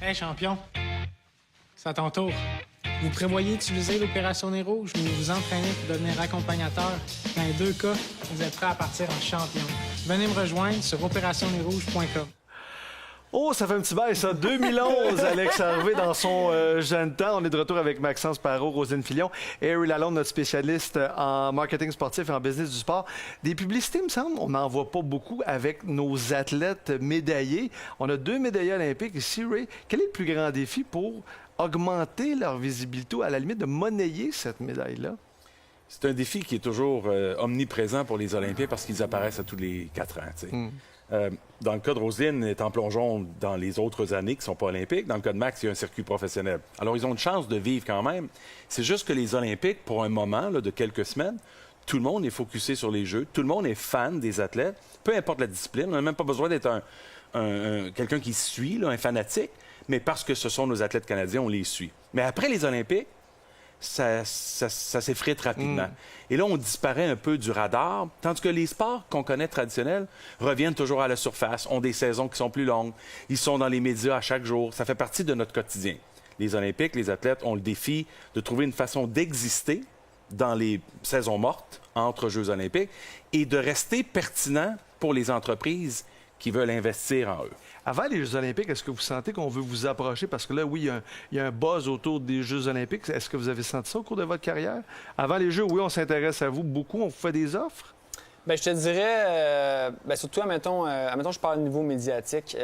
Hey, champion, c'est à ton tour. Vous prévoyez utiliser l'opération Nez Rouge ou vous entraînez pour devenir accompagnateur? Dans les deux cas, vous êtes prêt à partir en champion. Venez me rejoindre sur opérationnezrouge.com. Oh, ça fait un petit bail, ça. 2011, Alex Harvey dans son jeune temps. On est de retour avec Maxence Parot, Roselyne Filion et Harry Lalonde, notre spécialiste en marketing sportif et en business du sport. Des publicités, il me semble, on n'en voit pas beaucoup avec nos athlètes médaillés. On a 2 médaillés olympiques ici, Ray. Quel est le plus grand défi pour augmenter leur visibilité, à la limite de monnayer cette médaille-là? C'est un défi qui est toujours omniprésent pour les Olympiens parce qu'ils apparaissent à tous les 4 ans. Dans le cas de Roselyne, elle est en plongeon dans les autres années qui ne sont pas olympiques. Dans le cas de Max, il y a un circuit professionnel. Alors, ils ont une chance de vivre quand même. C'est juste que les Olympiques, pour un moment là, de quelques semaines, tout le monde est focusé sur les Jeux. Tout le monde est fan des athlètes, peu importe la discipline. On n'a même pas besoin d'être quelqu'un qui suit, là, un fanatique, mais parce que ce sont nos athlètes canadiens, on les suit. Mais après les Olympiques, ça s'effrite rapidement. Et là, on disparaît un peu du radar, tandis que les sports qu'on connaît traditionnels reviennent toujours à la surface, ont des saisons qui sont plus longues, ils sont dans les médias à chaque jour, ça fait partie de notre quotidien. Les Olympiques, les athlètes ont le défi de trouver une façon d'exister dans les saisons mortes entre Jeux olympiques et de rester pertinent pour les entreprises qui veulent investir en eux. Avant les Jeux olympiques, est-ce que vous sentez qu'on veut vous approcher? Parce que là, oui, il y a un buzz autour des Jeux olympiques. Est-ce que vous avez senti ça au cours de votre carrière? Avant les Jeux, oui, on s'intéresse à vous beaucoup. On vous fait des offres? Bien, je te dirais, surtout, admettons, je parle au niveau médiatique.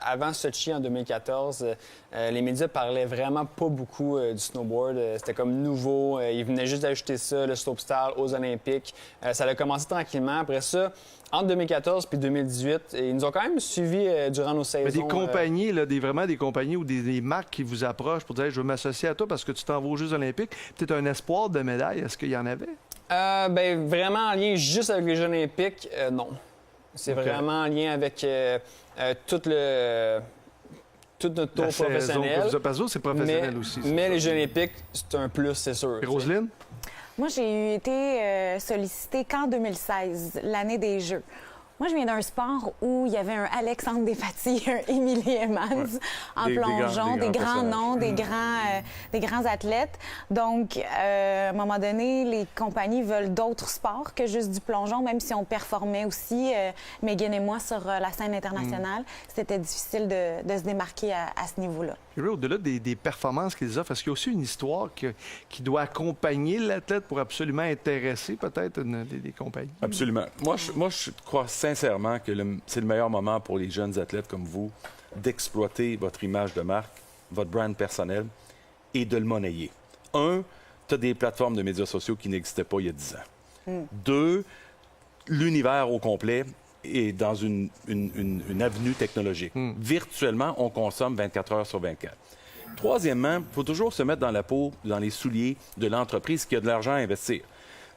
Avant Sochi, en 2014, les médias parlaient vraiment pas beaucoup du snowboard. C'était comme nouveau. Ils venaient juste d'ajouter ça, le slopestyle, aux Olympiques. Ça a commencé tranquillement. Après ça, entre 2014 puis 2018, ils nous ont quand même suivis durant nos saisons. Mais des compagnies, là, vraiment des compagnies ou des marques qui vous approchent pour dire « Je veux m'associer à toi parce que tu t'en vas aux Jeux olympiques ». Peut-être un espoir de médaille. Est-ce qu'il y en avait? Vraiment en lien juste avec les Jeux olympiques, non. C'est vraiment en lien avec tout notre tour professionnel. Parce que c'est professionnel aussi. Mais les Jeux olympiques, c'est un plus, c'est sûr. Et Roselyne? Moi, j'ai été sollicitée qu'en 2016, l'année des Jeux. Moi, je viens d'un sport où il y avait un Alexandre Despatie, un Émilie Emmans en plongeon, des grands noms, des grands athlètes. Donc, à un moment donné, les compagnies veulent d'autres sports que juste du plongeon, même si on performait aussi, Megan et moi, sur la scène internationale. C'était difficile de se démarquer à ce niveau-là. Au-delà des performances qu'ils offrent, est-ce qu'il y a aussi une histoire qui doit accompagner l'athlète pour absolument intéresser peut-être des compagnies? Absolument. Moi, je crois sincèrement que c'est le meilleur moment pour les jeunes athlètes comme vous d'exploiter votre image de marque, votre brand personnel et de le monnayer. 1, tu as des plateformes de médias sociaux qui n'existaient pas il y a 10 ans. 2, l'univers au complet est dans une avenue technologique. Virtuellement, on consomme 24 heures sur 24. Troisièmement, il faut toujours se mettre dans la peau, dans les souliers de l'entreprise qui a de l'argent à investir.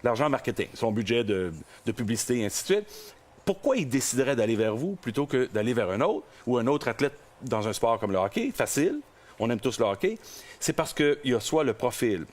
L'argent marketing, son budget de publicité et ainsi de suite. Pourquoi il déciderait d'aller vers vous plutôt que d'aller vers un autre ou un autre athlète dans un sport comme le hockey? Facile, on aime tous le hockey. C'est parce qu'il y a soit le profil,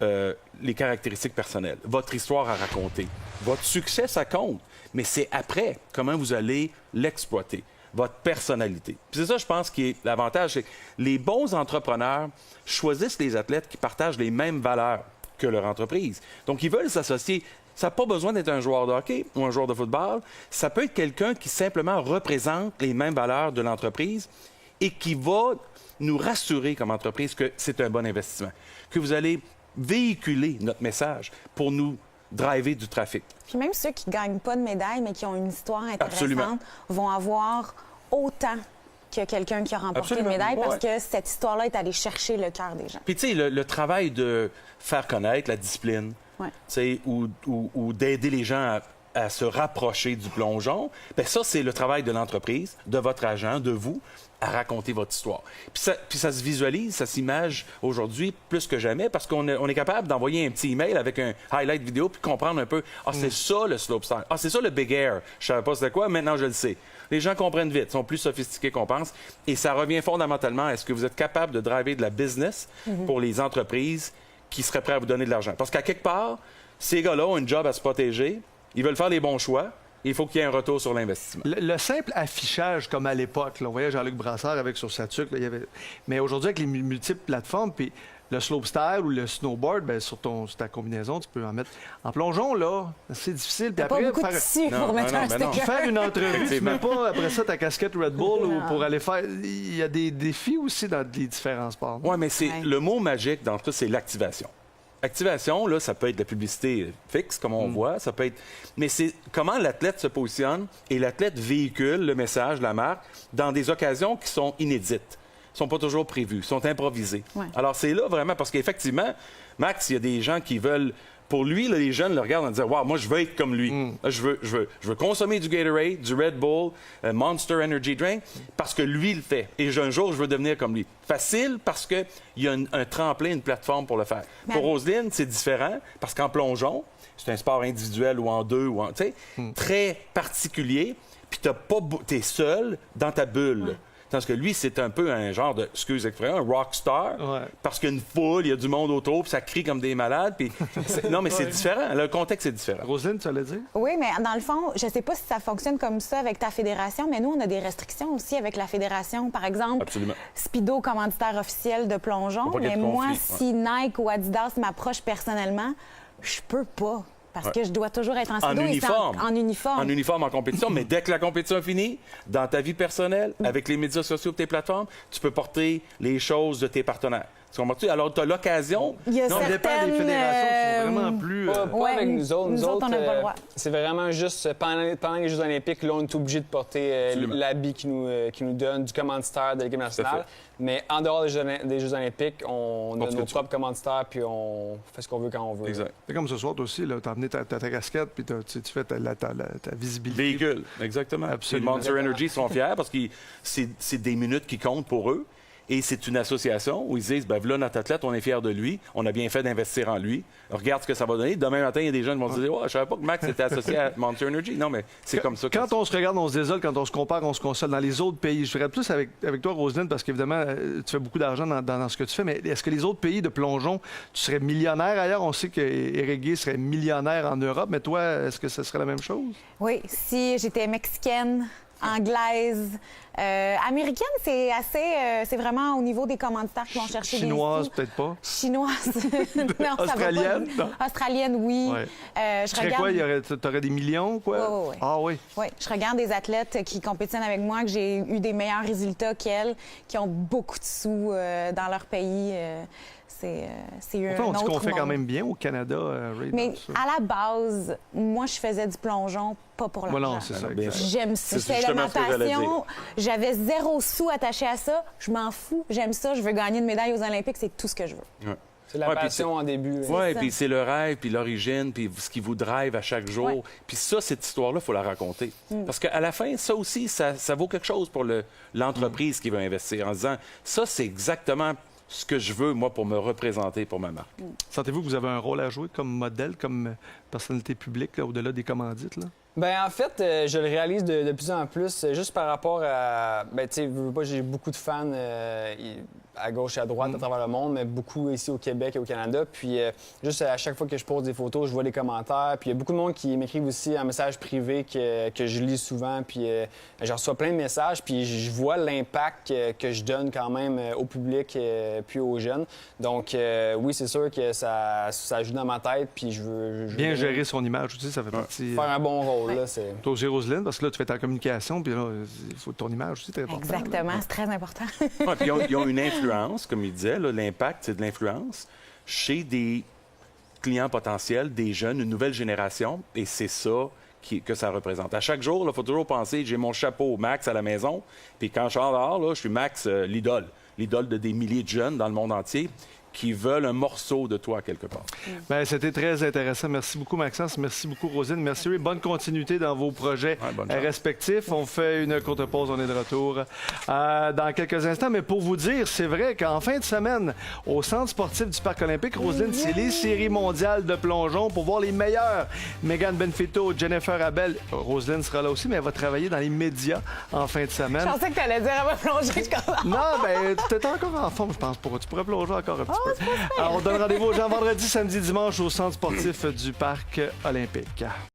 les caractéristiques personnelles, votre histoire à raconter. Votre succès, ça compte, mais c'est après comment vous allez l'exploiter, votre personnalité. Puis c'est ça, je pense, qui est l'avantage, c'est que les bons entrepreneurs choisissent les athlètes qui partagent les mêmes valeurs que leur entreprise. Donc, ils veulent s'associer. Ça n'a pas besoin d'être un joueur de hockey ou un joueur de football. Ça peut être quelqu'un qui simplement représente les mêmes valeurs de l'entreprise et qui va nous rassurer comme entreprise que c'est un bon investissement, que vous allez véhiculer notre message pour nous driver du trafic. Puis même ceux qui ne gagnent pas de médaille, mais qui ont une histoire intéressante, Absolument. vont avoir autant que quelqu'un qui a remporté une médaille parce que cette histoire-là est allée chercher le cœur des gens. Puis tu sais, le travail de faire connaître la discipline, ou d'aider les gens à se rapprocher du plongeon, bien ça, c'est le travail de l'entreprise, de votre agent, de vous, à raconter votre histoire. Puis ça se visualise, ça s'image aujourd'hui plus que jamais parce qu'on est capable d'envoyer un petit email avec un highlight vidéo puis comprendre un peu, c'est ça le slopestyle, c'est ça le big air. Je savais pas c'était quoi, maintenant je le sais. Les gens comprennent vite, sont plus sophistiqués qu'on pense et ça revient fondamentalement à est-ce que vous êtes capable de driver de la business pour les entreprises qui seraient prêts à vous donner de l'argent. Parce qu'à quelque part, ces gars-là ont une job à se protéger, ils veulent faire les bons choix, Il faut qu'il y ait un retour sur l'investissement. Le simple affichage, comme à l'époque, là, on voyait Jean-Luc Brassard avec sur sa tuque, là, il y avait... mais aujourd'hui, avec les multiples plateformes, puis le slopestyle ou le snowboard, bien, sur ta combinaison, tu peux en mettre. En plongeon, là, c'est difficile. Puis T'as pas beaucoup de tissu pour mettre un sticker. Faire une entrevue, tu mets pas après ça ta casquette Red Bull ou pour aller faire... Il y a des défis aussi dans les différents sports. Oui, mais le mot magique dans tout, c'est l'activation. Activation, là, ça peut être de la publicité fixe, comme on voit, ça peut être... Mais c'est comment l'athlète se positionne et l'athlète véhicule le message de la marque dans des occasions qui sont inédites, sont pas toujours prévues, sont improvisées. Ouais. Alors, c'est là vraiment, parce qu'effectivement, Max, il y a des gens qui veulent... Pour lui, là, les jeunes le regardent en disant « Wow, moi, je veux être comme lui. Je veux consommer du Gatorade, du Red Bull, Monster Energy Drink, parce que lui, il le fait. Et un jour, je veux devenir comme lui. » Facile, parce qu'il y a un tremplin, une plateforme pour le faire. Pour Roselyne, c'est différent, parce qu'en plongeon, c'est un sport individuel ou en deux, ou très particulier, puis t'es seul dans ta bulle. Ouais. Tandis que lui, c'est un peu un genre de, excuse l'expression, un rockstar. Ouais. Parce qu'il y a une foule, il y a du monde autour, puis ça crie comme des malades. Puis non, mais c'est différent. Le contexte est différent. Roselyne, tu allais dire? Oui, mais dans le fond, je ne sais pas si ça fonctionne comme ça avec ta fédération, mais nous, on a des restrictions aussi avec la fédération. Par exemple, absolument. Speedo, commanditaire officiel de plongeon. Mais moi, si Nike ou Adidas m'approchent personnellement, je peux pas. Parce que je dois toujours être en Speedo en uniforme. En uniforme, en compétition. Mais dès que la compétition est finie, dans ta vie personnelle, avec les médias sociaux et tes plateformes, tu peux porter les choses de tes partenaires. Alors, tu as l'occasion... Il y a ça dépend des fédérations qui sont vraiment plus... Pas avec nous autres. Nous autres, on n'a pas le droit. C'est vraiment juste, pendant les Jeux olympiques, là, on est obligé de porter l'habit qui nous donne du commanditaire de l'équipe nationale. Mais en dehors des Jeux olympiques, on a nos propres commanditaires, puis on fait ce qu'on veut quand on veut. Exact. C'est comme ce soir, toi aussi, tu as amené ta casquette, puis tu fais ta visibilité. Véhicule, exactement. Absolument. Les Monster Energy sont fiers parce que c'est des minutes qui comptent pour eux. Et c'est une association où ils disent, ben voilà, notre athlète, on est fiers de lui, on a bien fait d'investir en lui. Regarde ce que ça va donner. Demain matin, il y a des jeunes qui vont se dire, oh, je savais pas que Max était associé à Monster Energy. Non, mais c'est comme ça. Quand on se regarde, on se désole. Quand on se compare, on se console. Dans les autres pays, je dirais plus avec toi, Roselyne, parce qu'évidemment, tu fais beaucoup d'argent dans ce que tu fais, mais est-ce que les autres pays de plongeon, tu serais millionnaire ailleurs? On sait qu'Éric Guay serait millionnaire en Europe, mais toi, est-ce que ce serait la même chose? Oui, si j'étais mexicaine, anglaise, américaine, c'est assez... c'est vraiment au niveau des commanditaires qui vont chercher chinoise, peut-être pas? Chinoise. Non, australienne? Ça va pas. Australienne, oui. Ouais. Tu serais quoi? T'aurais des millions, quoi? Oui. Ah oui? Oui. Je regarde des athlètes qui compétitionnent avec moi, que j'ai eu des meilleurs résultats qu'elles, qui ont beaucoup de sous dans leur pays. C'est un autre on dit qu'on fait monde. quand même bien au Canada, Ray. Mais à la base, moi, je faisais du plongeon, pas pour l'argent. Voilà, c'est ça. J'aime ça. C'est ma passion. J'avais 0 sous attaché à ça. Je m'en fous. J'aime ça. Je veux gagner une médaille aux Olympiques. C'est tout ce que je veux. Ouais. C'est la passion en début. Oui, puis c'est le rêve, puis l'origine, puis ce qui vous drive à chaque jour. Ouais. Puis ça, cette histoire-là, il faut la raconter. Parce qu'à la fin, ça aussi, ça vaut quelque chose pour l'entreprise qui veut investir en disant, ça, c'est exactement ce que je veux, moi, pour me représenter pour ma marque. Sentez-vous que vous avez un rôle à jouer comme modèle, comme personnalité publique, là, au-delà des commandites? Là? Bien, en fait, je le réalise de plus en plus, juste par rapport à... Bien, tu sais, j'ai beaucoup de fans à gauche et à droite à travers le monde, mais beaucoup ici au Québec et au Canada. Puis, juste à chaque fois que je pose des photos, je vois des commentaires. Puis, il y a beaucoup de monde qui m'écrivent aussi un message privé que je lis souvent. Puis, je reçois plein de messages. Puis, je vois l'impact que je donne quand même au public puis aux jeunes. Donc, oui, c'est sûr que ça joue dans ma tête. Puis, je veux bien gérer son image aussi, ça fait partie... Faire un bon rôle. Ouais. Là, c'est... Toi aussi, Roselyne, parce que là, tu fais ta communication, puis là, il faut ton image aussi, c'est important. Exactement, c'est très important. Ouais, puis ils ont une influence, comme il disait, l'impact, c'est de l'influence chez des clients potentiels, des jeunes, une nouvelle génération, et c'est ça que ça représente. À chaque jour, il faut toujours penser, j'ai mon chapeau Max à la maison, puis quand je sors dehors, là, je suis Max, l'idole de des milliers de jeunes dans le monde entier qui veulent un morceau de toi quelque part. Bien, c'était très intéressant. Merci beaucoup, Maxence. Merci beaucoup, Roselyne. Merci. Bonne continuité dans vos projets respectifs. On fait une courte pause. On est de retour dans quelques instants. Mais pour vous dire, c'est vrai qu'en fin de semaine, au Centre sportif du Parc olympique, Roselyne, c'est les séries mondiales de plongeon pour voir les meilleurs. Megan Benfito, Jennifer Abel. Roselyne sera là aussi, mais elle va travailler dans les médias en fin de semaine. Je pensais que tu allais dire elle va plonger. Non, bien, tu étais encore en forme, je pense. Tu pourrais plonger encore un petit peu. Alors, on donne rendez-vous aux gens vendredi, samedi, dimanche au Centre sportif du Parc olympique.